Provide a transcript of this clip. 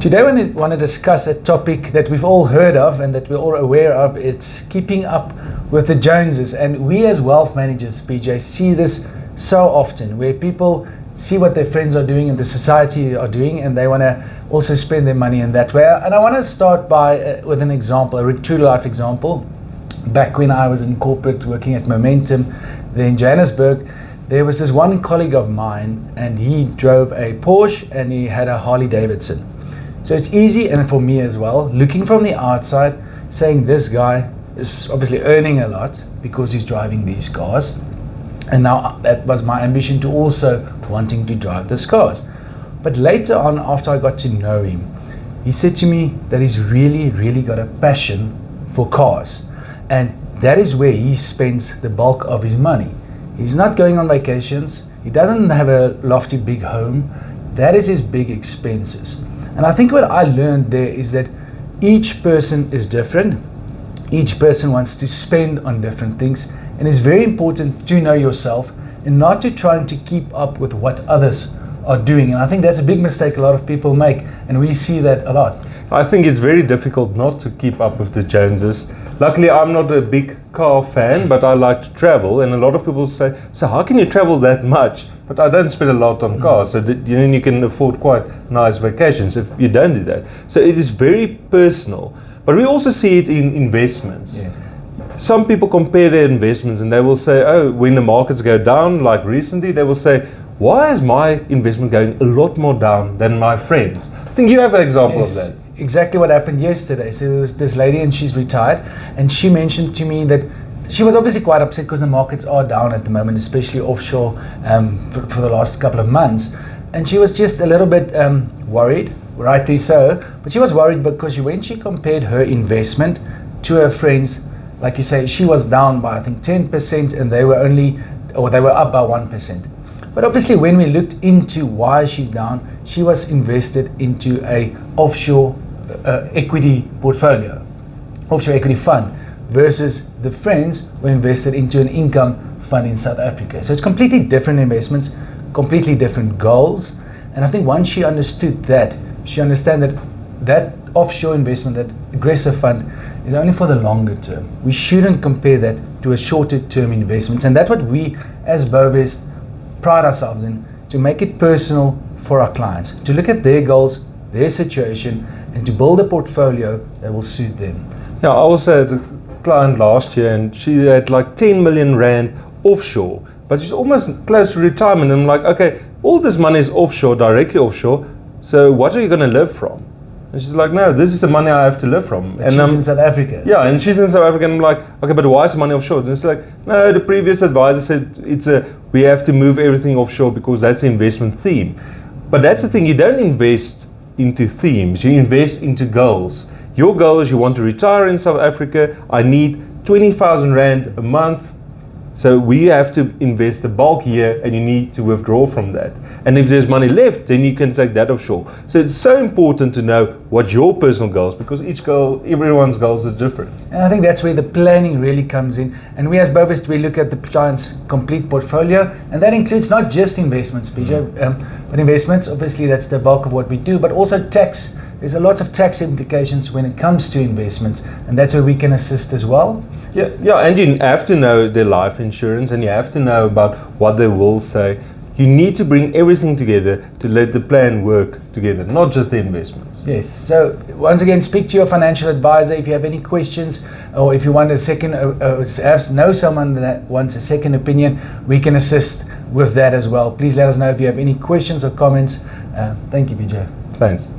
Today we want to discuss a topic that we've all heard of and that we're all aware of. It's keeping up with the Joneses. And we as wealth managers, PJ, see this so often where people see what their friends are doing and the society are doing, and they want to also spend their money in that way. And I want to start with an example, a true life example. Back when I was in corporate working at Momentum there in Johannesburg, there was this one colleague of mine and he drove a Porsche and he had a Harley Davidson. So it's easy, and for me as well, looking from the outside, saying this guy is obviously earning a lot because he's driving these cars. And now that was my ambition to also wanting to drive these cars. But later on, after I got to know him, he said to me that he's really got a passion for cars. And that is where he spends the bulk of his money. He's not going on vacations. He doesn't have a lofty big home. That is his big expenses. And I think what I learned there is that each person is different. Each person wants to spend on different things. And it's very important to know yourself and not to trying to keep up with what others are doing. And I think that's a big mistake a lot of people make. And we see that a lot. I think it's very difficult not to keep up with the Joneses. Luckily, I'm not a big car fan, but I like to travel. And a lot of people say, so how can you travel that much? But I don't spend a lot on cars, so then you can afford quite nice vacations if you don't do that. So it is very personal. But we also see it in investments. Yes. Some people compare their investments and they will say, oh, when the markets go down, like recently, they will say, why is my investment going a lot more down than my friends? I think you have an example of that. Exactly what happened yesterday. So there was this lady and she's retired, and she mentioned to me that she was obviously quite upset because the markets are down at the moment, especially offshore for the last couple of months. And she was just a little bit worried, rightly so, but she was worried because when she compared her investment to her friends, like you say, she was down by I think 10% and they were up by 1%. But obviously when we looked into why she's down, she was invested into a offshore equity portfolio, offshore equity fund, versus the friends were invested into an income fund in South Africa. So it's completely different investments, completely different goals. And I think once she understood that, she understood that offshore investment, that aggressive fund, is only for the longer term. We shouldn't compare that to a shorter term investments. And that's what we as Bovest pride ourselves in, to make it personal for our clients, to look at their goals, their situation, and to build a portfolio that will suit them. Yeah, I also had a client last year and she had like 10 million rand offshore, but she's almost close to retirement. And I'm like, okay, all this money is offshore, directly offshore, so what are you going to live from? And she's like, no, this is the money I have to live from. But and she's in South Africa. Yeah, and she's in South Africa, and I'm like, okay, but why is the money offshore? And it's like, no, the previous advisor said we have to move everything offshore because that's the investment theme. But that's the thing, you don't invest into themes, you invest into goals. Your goal is you want to retire in South Africa. I need 20,000 Rand a month. So we have to invest the bulk here and you need to withdraw from that. And if there's money left, then you can take that offshore. So it's so important to know what your personal goals, because everyone's goals are different. And I think that's where the planning really comes in. And we as Bovest, we look at the client's complete portfolio, and that includes not just investments, PJ, but investments, obviously that's the bulk of what we do, but also tax. There's a lot of tax implications when it comes to investments, and that's where we can assist as well. Yeah, and you have to know their life insurance, and you have to know about what they will say. You need to bring everything together to let the plan work together, not just the investments. Yes, so once again, speak to your financial advisor if you have any questions, or if you want a second, know someone that wants a second opinion, we can assist with that as well. Please let us know if you have any questions or comments. Thank you, PJ. Thanks.